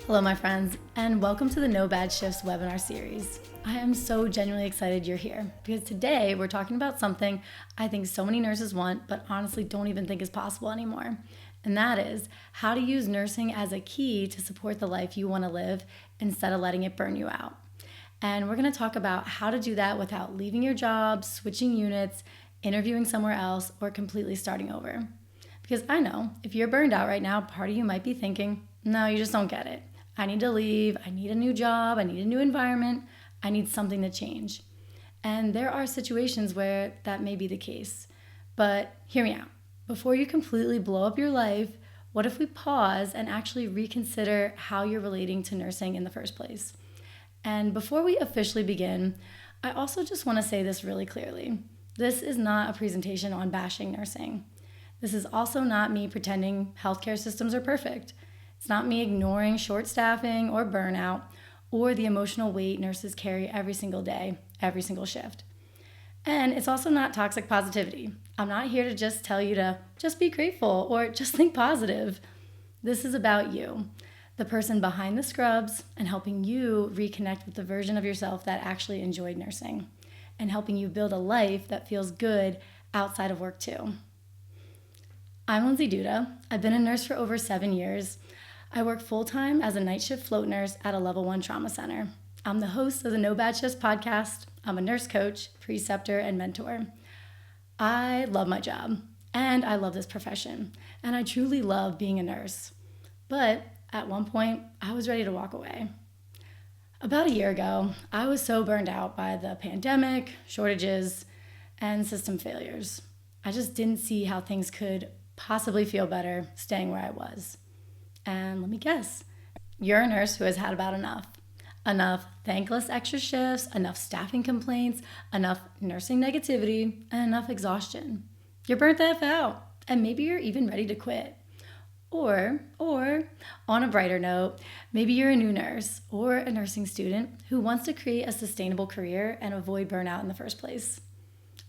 Hello, my friends, and welcome to the No Bad Shifts webinar series. I am so genuinely excited you're here because today we're talking about something I think so many nurses want, but honestly don't even think is possible anymore. And that is how to use nursing as a key to support the life you want to live instead of letting it burn you out. And we're going to talk about how to do that without leaving your job, switching units, interviewing somewhere else, or completely starting over. Because I know if you're burned out right now, part of you might be thinking, no, you just don't get it. I need to leave. I need a new job. I need a new environment. I need something to change. And there are situations where that may be the case. But hear me out. Before you completely blow up your life, what if we pause and actually reconsider how you're relating to nursing in the first place? And before we officially begin, I also just want to say this really clearly. This is not a presentation on bashing nursing. This is also not me pretending healthcare systems are perfect. It's not me ignoring short staffing or burnout or the emotional weight nurses carry every single day, every single shift. And it's also not toxic positivity. I'm not here to just tell you to just be grateful or just think positive. This is about you, the person behind the scrubs, and helping you reconnect with the version of yourself that actually enjoyed nursing and helping you build a life that feels good outside of work too. I'm Lindsay Duda. I've been a nurse for over 7 years. I work full-time as a night shift float nurse at a level 1 trauma center. I'm the host of the No Bad Shifts podcast. I'm a nurse coach, preceptor, and mentor. I love my job, and I love this profession, and I truly love being a nurse. But at one point, I was ready to walk away. About a year ago, I was so burned out by the pandemic, shortages, and system failures. I just didn't see how things could possibly feel better staying where I was. And let me guess, you're a nurse who has had about enough. Enough thankless extra shifts, enough staffing complaints, enough nursing negativity, and enough exhaustion. You're burnt the F out, and maybe you're even ready to quit. Or, on a brighter note, maybe you're a new nurse or a nursing student who wants to create a sustainable career and avoid burnout in the first place.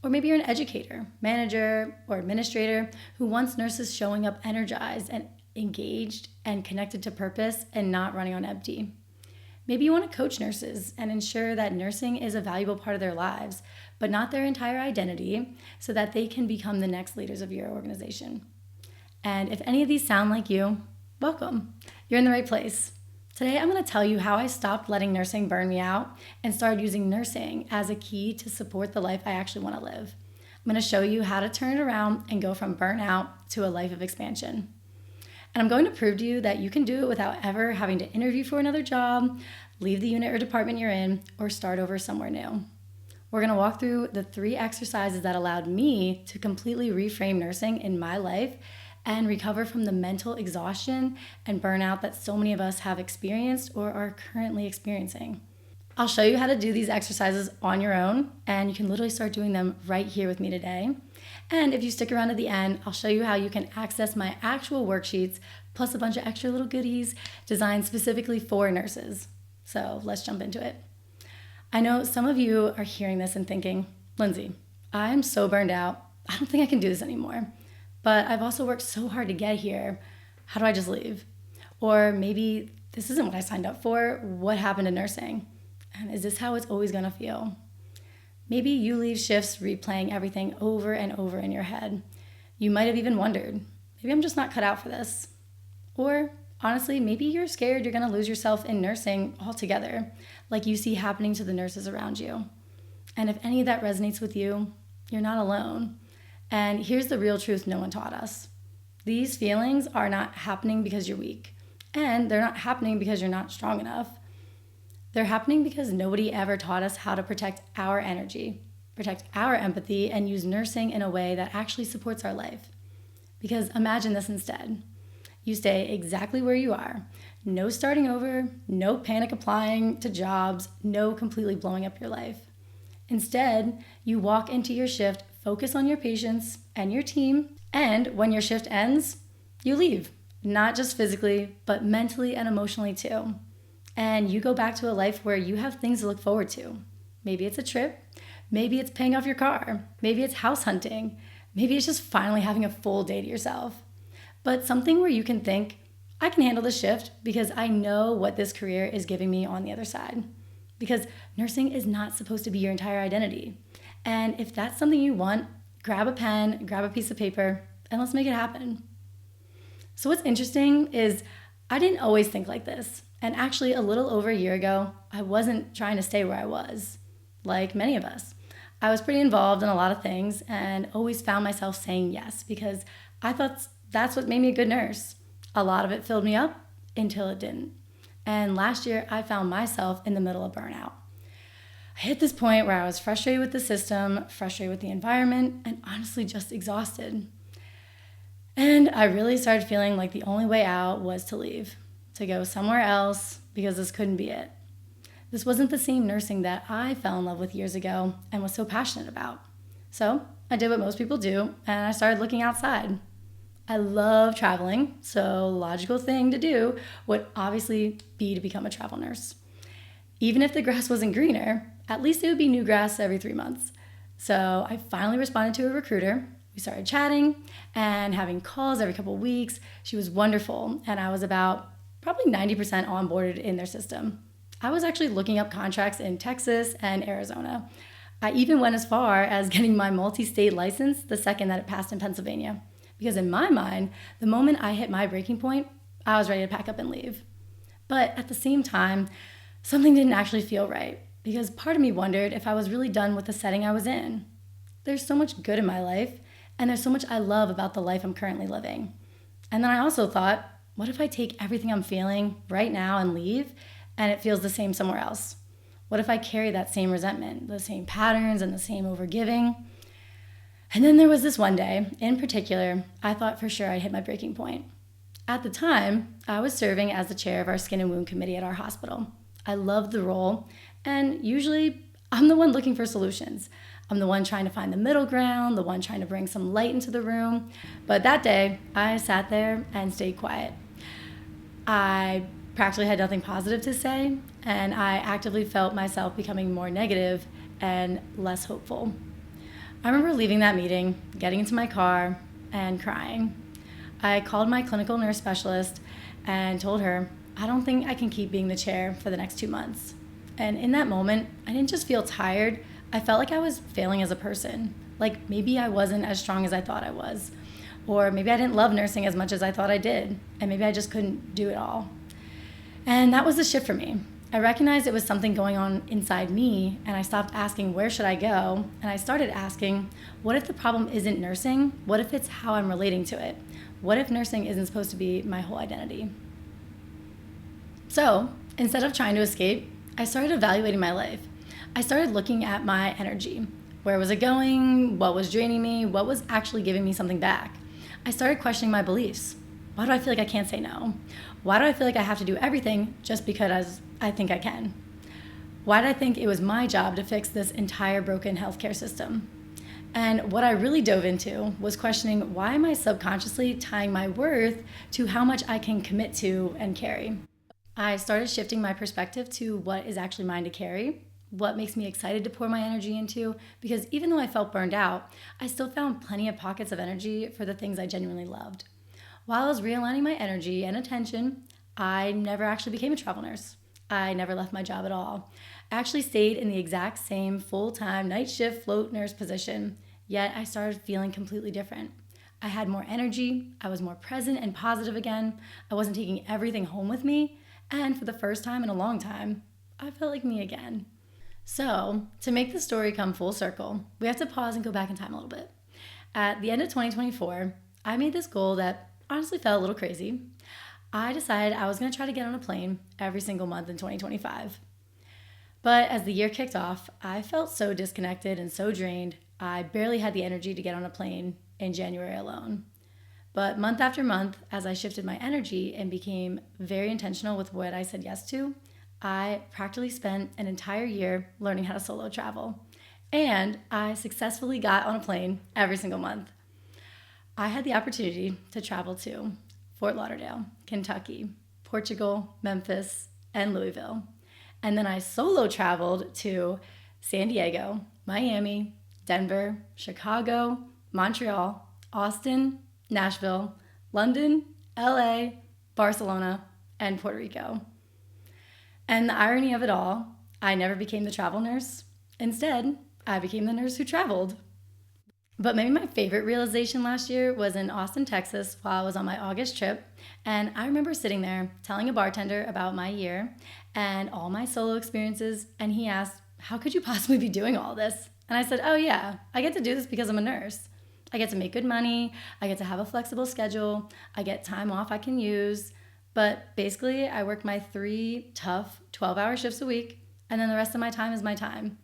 Or maybe you're an educator, manager, or administrator who wants nurses showing up energized and engaged and connected to purpose and not running on empty. Maybe you want to coach nurses and ensure that nursing is a valuable part of their lives, but not their entire identity, so that they can become the next leaders of your organization. And if any of these sound like you, welcome. You're in the right place. Today, I'm going to tell you how I stopped letting nursing burn me out and started using nursing as a key to support the life I actually want to live. I'm going to show you how to turn it around and go from burnout to a life of expansion. And I'm going to prove to you that you can do it without ever having to interview for another job, leave the unit or department you're in, or start over somewhere new. We're going to walk through the 3 exercises that allowed me to completely reframe nursing in my life and recover from the mental exhaustion and burnout that so many of us have experienced or are currently experiencing. I'll show you how to do these exercises on your own, and you can literally start doing them right here with me today. And if you stick around to the end, I'll show you how you can access my actual worksheets, plus a bunch of extra little goodies designed specifically for nurses. So let's jump into it. I know some of you are hearing this and thinking, Lindsay, I'm so burned out. I don't think I can do this anymore. But I've also worked so hard to get here. How do I just leave? Or maybe this isn't what I signed up for. What happened to nursing? And is this how it's always going to feel? Maybe you leave shifts replaying everything over and over in your head. You might have even wondered, maybe I'm just not cut out for this. Or honestly, maybe you're scared you're going to lose yourself in nursing altogether, like you see happening to the nurses around you. And if any of that resonates with you, you're not alone. And here's the real truth no one taught us. These feelings are not happening because you're weak. And they're not happening because you're not strong enough. They're happening because nobody ever taught us how to protect our energy, protect our empathy, and use nursing in a way that actually supports our life. Because imagine this instead. You stay exactly where you are. No starting over, no panic applying to jobs, no completely blowing up your life. Instead, you walk into your shift, focus on your patients and your team, and when your shift ends, you leave. Not just physically, but mentally and emotionally too. And you go back to a life where you have things to look forward to. Maybe it's a trip, maybe it's paying off your car, maybe it's house hunting, maybe it's just finally having a full day to yourself. But something where you can think, I can handle the shift because I know what this career is giving me on the other side. Because nursing is not supposed to be your entire identity. And if that's something you want, grab a pen, grab a piece of paper, and let's make it happen. So what's interesting is I didn't always think like this. And actually, a little over a year ago, I wasn't trying to stay where I was, like many of us. I was pretty involved in a lot of things and always found myself saying yes because I thought that's what made me a good nurse. A lot of it filled me up until it didn't. And last year, I found myself in the middle of burnout. I hit this point where I was frustrated with the system, frustrated with the environment, and honestly just exhausted. And I really started feeling like the only way out was to leave, to go somewhere else because this couldn't be it. This wasn't the same nursing that I fell in love with years ago and was so passionate about. So I did what most people do, and I started looking outside. I love traveling, so logical thing to do would obviously be to become a travel nurse. Even if the grass wasn't greener, at least it would be new grass every 3 months. So I finally responded to a recruiter. We started chatting and having calls every couple of weeks. She was wonderful, and I was about probably 90% onboarded in their system. I was actually looking up contracts in Texas and Arizona. I even went as far as getting my multi-state license the second that it passed in Pennsylvania. Because in my mind, the moment I hit my breaking point, I was ready to pack up and leave. But at the same time, something didn't actually feel right because part of me wondered if I was really done with the setting I was in. There's so much good in my life, and there's so much I love about the life I'm currently living. And then I also thought, what if I take everything I'm feeling right now and leave, and it feels the same somewhere else? What if I carry that same resentment, the same patterns, and the same overgiving? And then there was this one day, in particular, I thought for sure I'd hit my breaking point. At the time, I was serving as the chair of our skin and wound committee at our hospital. I loved the role, and usually I'm the one looking for solutions. I'm the one trying to find the middle ground, the one trying to bring some light into the room. But that day, I sat there and stayed quiet. I practically had nothing positive to say, and I actively felt myself becoming more negative and less hopeful. I remember leaving that meeting, getting into my car, and crying. I called my clinical nurse specialist and told her, I don't think I can keep being the chair for the next 2 months. And in that moment, I didn't just feel tired, I felt like I was failing as a person. Like maybe I wasn't as strong as I thought I was. Or maybe I didn't love nursing as much as I thought I did. And maybe I just couldn't do it all. And that was the shift for me. I recognized it was something going on inside me, and I stopped asking, where should I go? And I started asking, what if the problem isn't nursing? What if it's how I'm relating to it? What if nursing isn't supposed to be my whole identity? So instead of trying to escape, I started evaluating my life. I started looking at my energy. Where was it going? What was draining me? What was actually giving me something back? I started questioning my beliefs. Why do I feel like I can't say no? Why do I feel like I have to do everything just because I think I can? Why did I think it was my job to fix this entire broken healthcare system? And what I really dove into was questioning, why am I subconsciously tying my worth to how much I can commit to and carry? I started shifting my perspective to what is actually mine to carry, what makes me excited to pour my energy into, because even though I felt burned out, I still found plenty of pockets of energy for the things I genuinely loved. While I was realigning my energy and attention, I never actually became a travel nurse. I never left my job at all. I actually stayed in the exact same full-time night shift float nurse position, yet I started feeling completely different. I had more energy, I was more present and positive again, I wasn't taking everything home with me, and for the first time in a long time, I felt like me again. So, to make the story come full circle, we have to pause and go back in time a little bit. At the end of 2024, I made this goal that honestly felt a little crazy. I decided I was going to try to get on a plane every single month in 2025. But as the year kicked off, I felt so disconnected and so drained, I barely had the energy to get on a plane in January alone. But month after month, as I shifted my energy and became very intentional with what I said yes to, I practically spent an entire year learning how to solo travel. And I successfully got on a plane every single month. I had the opportunity to travel to Fort Lauderdale, Kentucky, Portugal, Memphis, and Louisville. And then I solo traveled to San Diego, Miami, Denver, Chicago, Montreal, Austin, Nashville, London, LA, Barcelona, and Puerto Rico. And the irony of it all, I never became the travel nurse. Instead, I became the nurse who traveled. But maybe my favorite realization last year was in Austin, Texas, while I was on my August trip. And I remember sitting there telling a bartender about my year and all my solo experiences. And he asked, "How could you possibly be doing all this?" And I said, "Oh, yeah, I get to do this because I'm a nurse. I get to make good money. I get to have a flexible schedule. I get time off I can use. But basically, I work my 3 tough 12-hour shifts a week, and then the rest of my time is my time."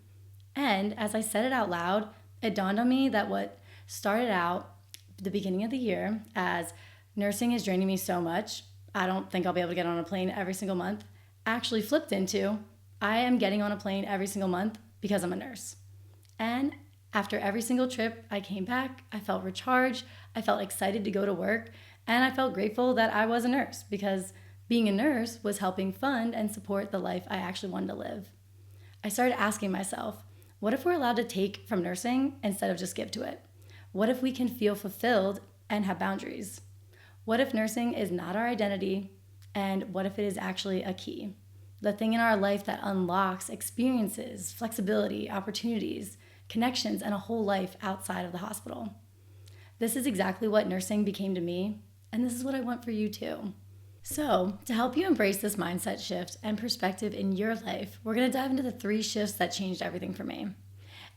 And as I said it out loud, it dawned on me that what started out the beginning of the year as nursing is draining me so much, I don't think I'll be able to get on a plane every single month, actually flipped into I am getting on a plane every single month because I'm a nurse. And after every single trip I came back, I felt recharged, I felt excited to go to work, and I felt grateful that I was a nurse because being a nurse was helping fund and support the life I actually wanted to live. I started asking myself, what if we're allowed to take from nursing instead of just give to it? What if we can feel fulfilled and have boundaries? What if nursing is not our identity? And what if it is actually a key? The thing in our life that unlocks experiences, flexibility, opportunities, connections, and a whole life outside of the hospital. This is exactly what nursing became to me, and this is what I want for you too. So, to help you embrace this mindset shift and perspective in your life, we're going to dive into the 3 shifts that changed everything for me.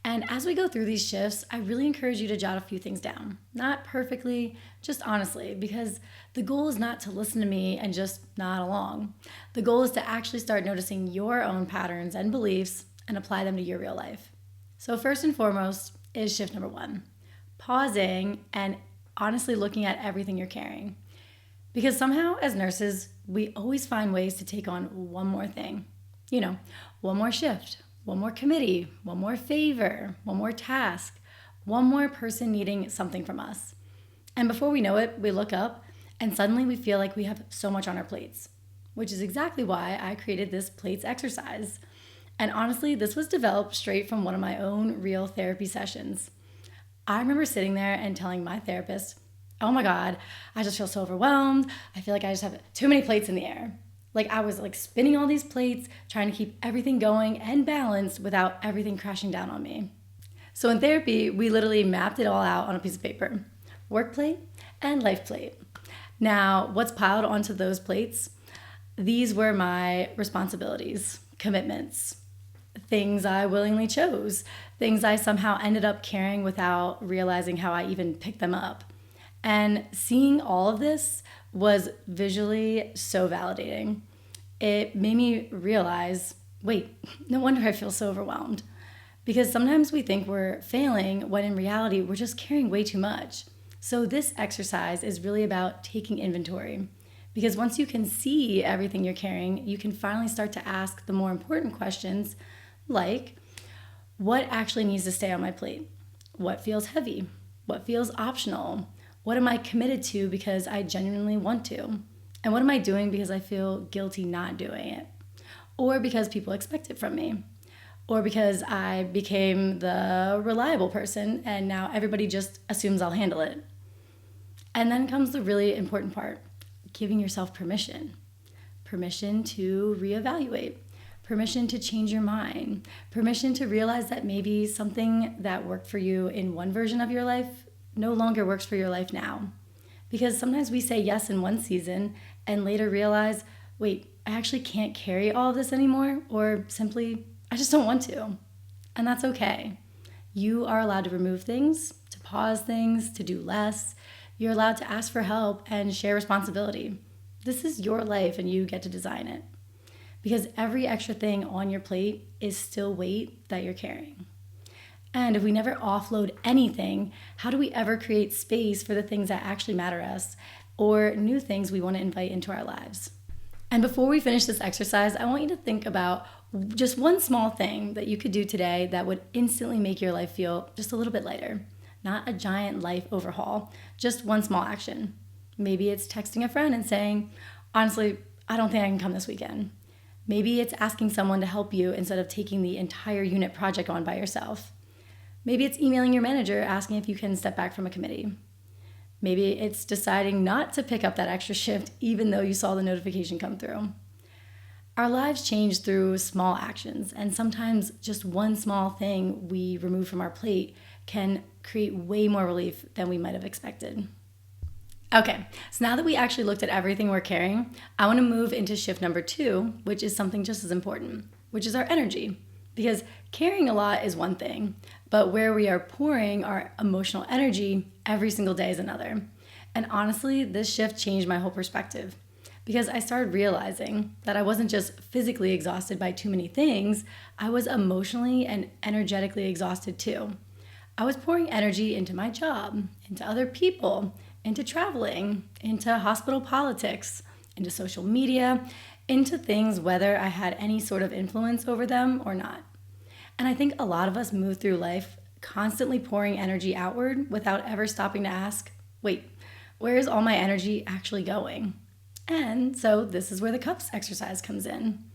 And as we go through these shifts, I really encourage you to jot a few things down. Not perfectly, just honestly, because the goal is not to listen to me and just nod along. The goal is to actually start noticing your own patterns and beliefs and apply them to your real life. So first and foremost is shift number 1, pausing and honestly looking at everything you're carrying. Because somehow, as nurses, we always find ways to take on one more thing. One more shift, one more committee, one more favor, one more task, one more person needing something from us. And before we know it, we look up and suddenly we feel like we have so much on our plates, which is exactly why I created this plates exercise. And honestly, this was developed straight from one of my own real therapy sessions. I remember sitting there and telling my therapist, "Oh my God, I just feel so overwhelmed. I feel like I just have too many plates in the air." Like I was spinning all these plates, trying to keep everything going and balanced without everything crashing down on me. So in therapy, we literally mapped it all out on a piece of paper. Work plate and life plate. Now, what's piled onto those plates? These were my responsibilities, commitments, things I willingly chose, things I somehow ended up carrying without realizing how I even picked them up. And seeing all of this was visually so validating. It made me realize, wait, no wonder I feel so overwhelmed. Because sometimes we think we're failing when in reality we're just carrying way too much. So this exercise is really about taking inventory. Because once you can see everything you're carrying, you can finally start to ask the more important questions like, what actually needs to stay on my plate? What feels heavy? What feels optional? What am I committed to because I genuinely want to? And what am I doing because I feel guilty not doing it? Or because people expect it from me? Or because I became the reliable person and now everybody just assumes I'll handle it? And then comes the really important part, giving yourself permission. Permission to reevaluate. Permission to change your mind. Permission to realize that maybe something that worked for you in one version of your life no longer works for your life now. Because sometimes we say yes in one season and later realize, wait, I actually can't carry all of this anymore, or simply, I just don't want to. And that's okay. You are allowed to remove things, to pause things, to do less. You're allowed to ask for help and share responsibility. This is your life and you get to design it. Because every extra thing on your plate is still weight that you're carrying. And if we never offload anything, how do we ever create space for the things that actually matter to us or new things we want to invite into our lives? And before we finish this exercise, I want you to think about just one small thing that you could do today that would instantly make your life feel just a little bit lighter. Not a giant life overhaul, just one small action. Maybe it's texting a friend and saying, honestly, I don't think I can come this weekend. Maybe it's asking someone to help you instead of taking the entire unit project on by yourself. Maybe it's emailing your manager asking if you can step back from a committee. Maybe it's deciding not to pick up that extra shift even though you saw the notification come through. Our lives change through small actions, and sometimes just one small thing we remove from our plate can create way more relief than we might have expected. Okay, so now that we actually looked at everything we're carrying, I want to move into shift number 2, which is something just as important, which is our energy. Because carrying a lot is one thing, but where we are pouring our emotional energy every single day is another. And honestly, this shift changed my whole perspective because I started realizing that I wasn't just physically exhausted by too many things, I was emotionally and energetically exhausted too. I was pouring energy into my job, into other people, into traveling, into hospital politics, into social media, into things whether I had any sort of influence over them or not. And I think a lot of us move through life constantly pouring energy outward without ever stopping to ask, wait, where is all my energy actually going? And so this is where the cups exercise comes in.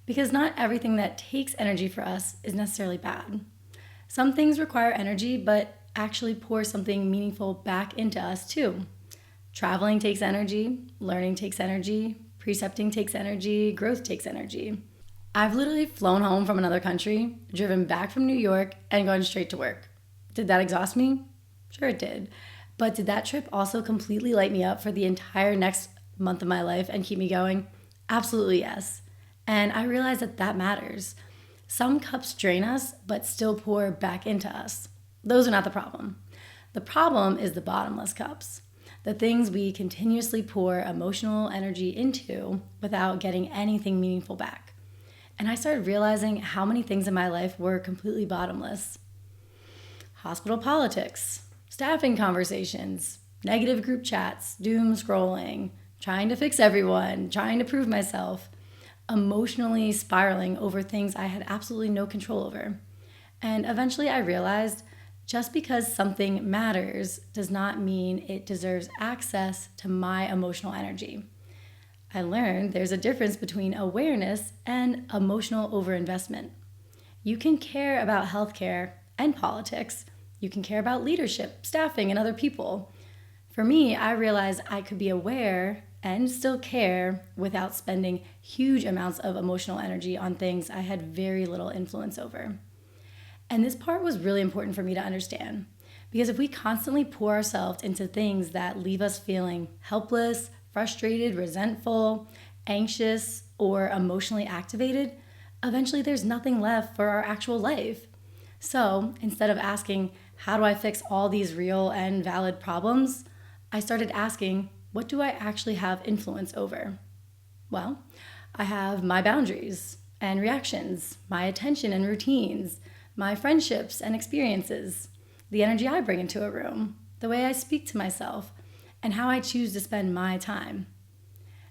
Because not everything that takes energy for us is necessarily bad. Some things require energy, but actually pour something meaningful back into us too. Traveling takes energy, learning takes energy, precepting takes energy, growth takes energy. I've literally flown home from another country, driven back from New York, and gone straight to work. Did that exhaust me? Sure it did. But did that trip also completely light me up for the entire next month of my life and keep me going? Absolutely yes. And I realized that that matters. Some cups drain us, but still pour back into us. Those are not the problem. The problem is the bottomless cups, the things we continuously pour emotional energy into without getting anything meaningful back. And I started realizing how many things in my life were completely bottomless. Hospital politics, staffing conversations, negative group chats, doom scrolling, trying to fix everyone, trying to prove myself, emotionally spiraling over things I had absolutely no control over. And eventually I realized just because something matters does not mean it deserves access to my emotional energy. I learned there's a difference between awareness and emotional overinvestment. You can care about healthcare and politics. You can care about leadership, staffing, and other people. For me, I realized I could be aware and still care without spending huge amounts of emotional energy on things I had very little influence over. And this part was really important for me to understand because if we constantly pour ourselves into things that leave us feeling helpless, frustrated, resentful, anxious, or emotionally activated, eventually there's nothing left for our actual life. So instead of asking, how do I fix all these real and valid problems? I started asking, what do I actually have influence over? Well, I have my boundaries and reactions, my attention and routines, my friendships and experiences, the energy I bring into a room, the way I speak to myself, and how I choose to spend my time.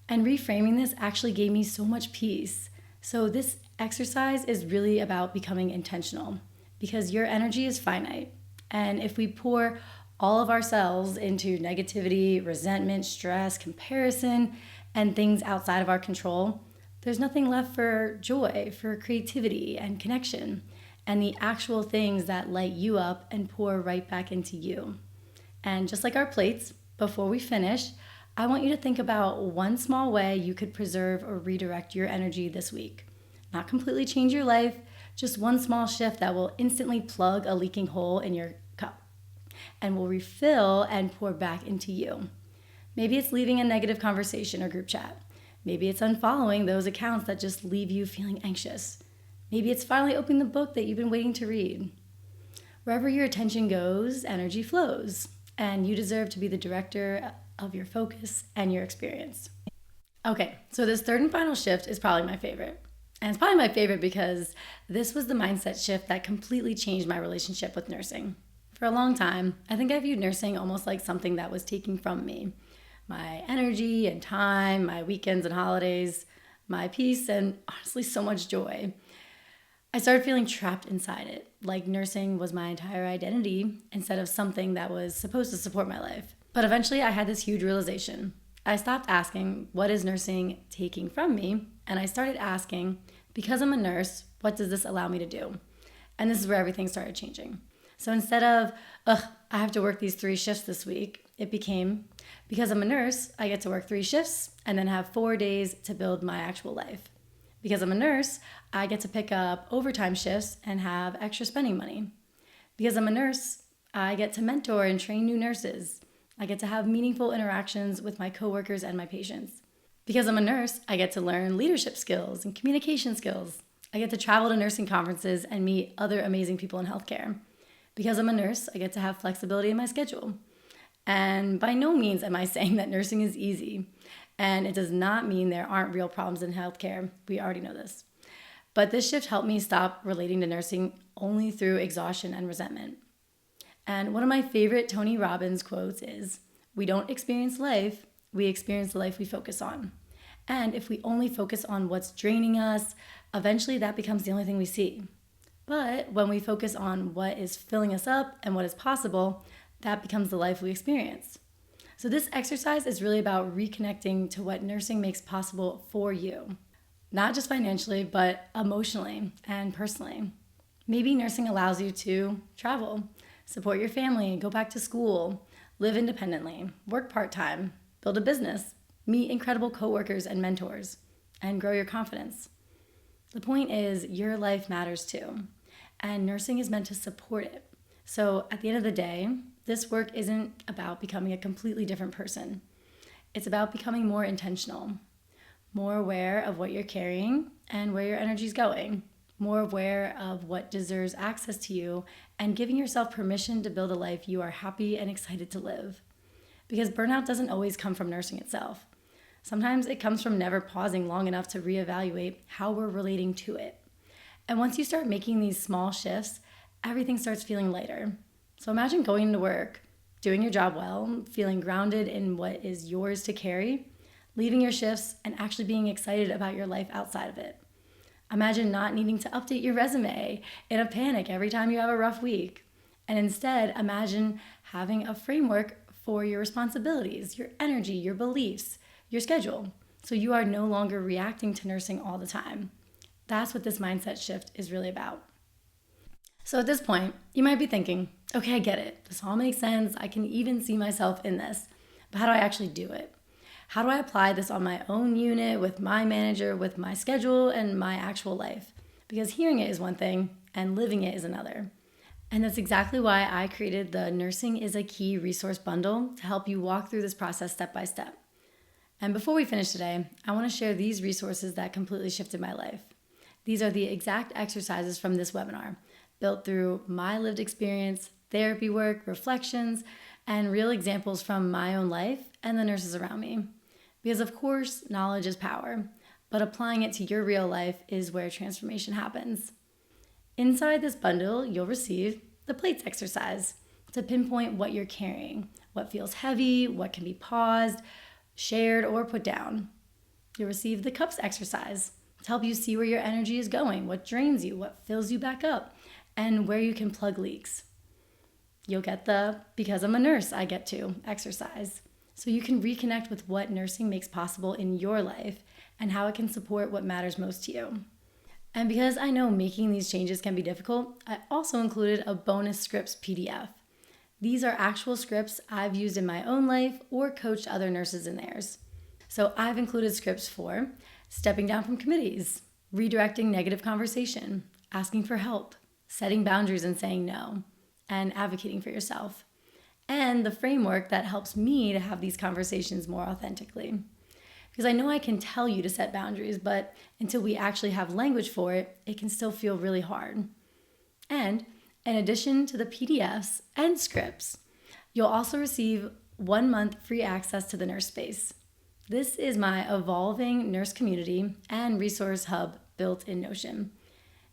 And reframing this actually gave me so much peace. So this exercise is really about becoming intentional because your energy is finite. And if we pour all of ourselves into negativity, resentment, stress, comparison, and things outside of our control, there's nothing left for joy, for creativity and connection, and the actual things that light you up and pour right back into you. And just like our plates, before we finish, I want you to think about one small way you could preserve or redirect your energy this week. Not completely change your life, just one small shift that will instantly plug a leaking hole in your cup and will refill and pour back into you. Maybe it's leaving a negative conversation or group chat. Maybe it's unfollowing those accounts that just leave you feeling anxious. Maybe it's finally opening the book that you've been waiting to read. Wherever your attention goes, energy flows, and you deserve to be the director of your focus and your experience. Okay, so this third and final shift is probably my favorite. And it's probably my favorite because this was the mindset shift that completely changed my relationship with nursing. For a long time, I think I viewed nursing almost like something that was taking from me. My energy and time, my weekends and holidays, my peace, and honestly so much joy. I started feeling trapped inside it, like nursing was my entire identity instead of something that was supposed to support my life. But eventually I had this huge realization. I stopped asking, what is nursing taking from me? And I started asking, because I'm a nurse, what does this allow me to do? And this is where everything started changing. So instead of, I have to work these 3 shifts this week, It became, because I'm a nurse, I get to work 3 shifts and then have 4 days to build my actual life. Because I'm a nurse, I get to pick up overtime shifts and have extra spending money. Because I'm a nurse, I get to mentor and train new nurses. I get to have meaningful interactions with my coworkers and my patients. Because I'm a nurse, I get to learn leadership skills and communication skills. I get to travel to nursing conferences and meet other amazing people in healthcare. Because I'm a nurse, I get to have flexibility in my schedule. And by no means am I saying that nursing is easy. And it does not mean there aren't real problems in healthcare. We already know this. But this shift helped me stop relating to nursing only through exhaustion and resentment. And one of my favorite Tony Robbins quotes is, "We don't experience life, we experience the life we focus on." And if we only focus on what's draining us, eventually that becomes the only thing we see. But when we focus on what is filling us up and what is possible, that becomes the life we experience. So this exercise is really about reconnecting to what nursing makes possible for you. Not just financially, but emotionally and personally. Maybe nursing allows you to travel, support your family, go back to school, live independently, work part-time, build a business, meet incredible coworkers and mentors, and grow your confidence. The point is, your life matters too, and nursing is meant to support it. So at the end of the day, this work isn't about becoming a completely different person. It's about becoming more intentional, more aware of what you're carrying and where your energy is going, more aware of what deserves access to you, and giving yourself permission to build a life you are happy and excited to live. Because burnout doesn't always come from nursing itself. Sometimes it comes from never pausing long enough to reevaluate how we're relating to it. And once you start making these small shifts, everything starts feeling lighter. So imagine going to work, doing your job well, feeling grounded in what is yours to carry, leaving your shifts, and actually being excited about your life outside of it. Imagine not needing to update your resume in a panic every time you have a rough week. And instead, imagine having a framework for your responsibilities, your energy, your beliefs, your schedule. So you are no longer reacting to nursing all the time. That's what this mindset shift is really about. So at this point, you might be thinking, okay, I get it. This all makes sense. I can even see myself in this. But how do I actually do it? How do I apply this on my own unit, with my manager, with my schedule, and my actual life? Because hearing it is one thing, and living it is another. And that's exactly why I created the Nursing is a Key resource bundle to help you walk through this process step by step. And before we finish today, I want to share these resources that completely shifted my life. These are the exact exercises from this webinar, built through my lived experience, therapy work, reflections, and real examples from my own life and the nurses around me. Because of course, knowledge is power, but applying it to your real life is where transformation happens. Inside this bundle, you'll receive the plates exercise to pinpoint what you're carrying, what feels heavy, what can be paused, shared, or put down. You'll receive the cups exercise to help you see where your energy is going, what drains you, what fills you back up, and where you can plug leaks. You'll get the "because I'm a nurse, I get to" exercise, so you can reconnect with what nursing makes possible in your life and how it can support what matters most to you. And because I know making these changes can be difficult, I also included a bonus scripts PDF. These are actual scripts I've used in my own life or coached other nurses in theirs. So I've included scripts for stepping down from committees, redirecting negative conversation, asking for help, setting boundaries and saying no, and advocating for yourself. And the framework that helps me to have these conversations more authentically. Because I know I can tell you to set boundaries, but until we actually have language for it, it can still feel really hard. And in addition to the PDFs and scripts, you'll also receive 1 month free access to the Nurse Space. This is my evolving nurse community and resource hub built in Notion.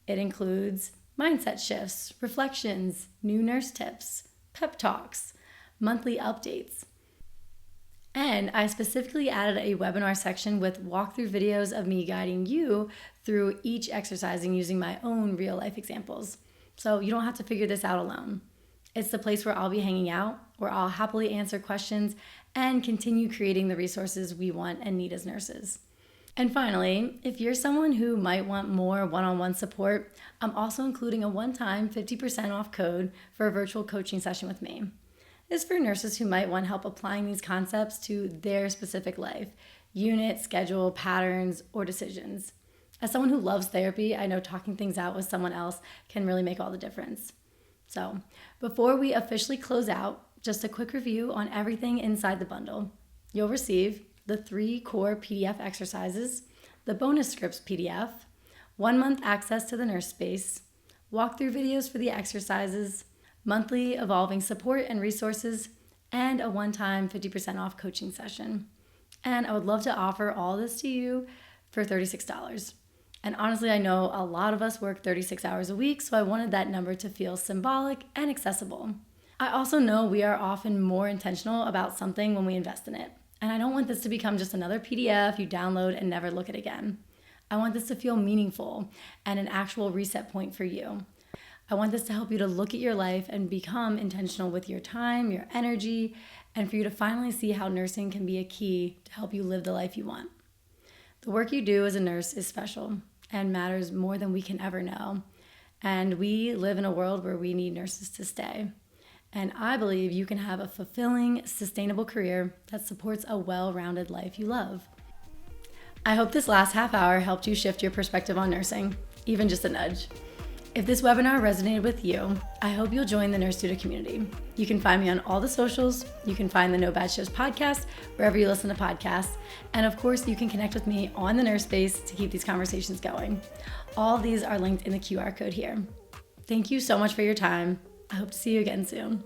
It includes mindset shifts, reflections, new nurse tips, pep talks, monthly updates. And I specifically added a webinar section with walkthrough videos of me guiding you through each exercising using my own real life examples. So you don't have to figure this out alone. It's the place where I'll be hanging out, where I'll happily answer questions and continue creating the resources we want and need as nurses. And finally, if you're someone who might want more one-on-one support, I'm also including a one-time 50% off code for a virtual coaching session with me. is for nurses who might want help applying these concepts to their specific life, unit, schedule, patterns, or decisions. As someone who loves therapy, I know talking things out with someone else can really make all the difference. So, before we officially close out, just a quick review on everything inside the bundle. You'll receive the 3 core PDF exercises, the bonus scripts PDF, 1 month access to the nurse space, walkthrough videos for the exercises, monthly evolving support and resources, and a one-time 50% off coaching session. And I would love to offer all this to you for $36. And honestly, I know a lot of us work 36 hours a week, so I wanted that number to feel symbolic and accessible. I also know we are often more intentional about something when we invest in it. And I don't want this to become just another PDF you download and never look at again. I want this to feel meaningful and an actual reset point for you. I want this to help you to look at your life and become intentional with your time, your energy, and for you to finally see how nursing can be a key to help you live the life you want. The work you do as a nurse is special and matters more than we can ever know. And we live in a world where we need nurses to stay. And I believe you can have a fulfilling, sustainable career that supports a well-rounded life you love. I hope this last half hour helped you shift your perspective on nursing, even just a nudge. If this webinar resonated with you, I hope you'll join the Nurse Tutor community. You can find me on all the socials. You can find the No Bad Shifts podcast wherever you listen to podcasts. And of course, you can connect with me on the nurse space to keep these conversations going. All these are linked in the QR code here. Thank you so much for your time. I hope to see you again soon.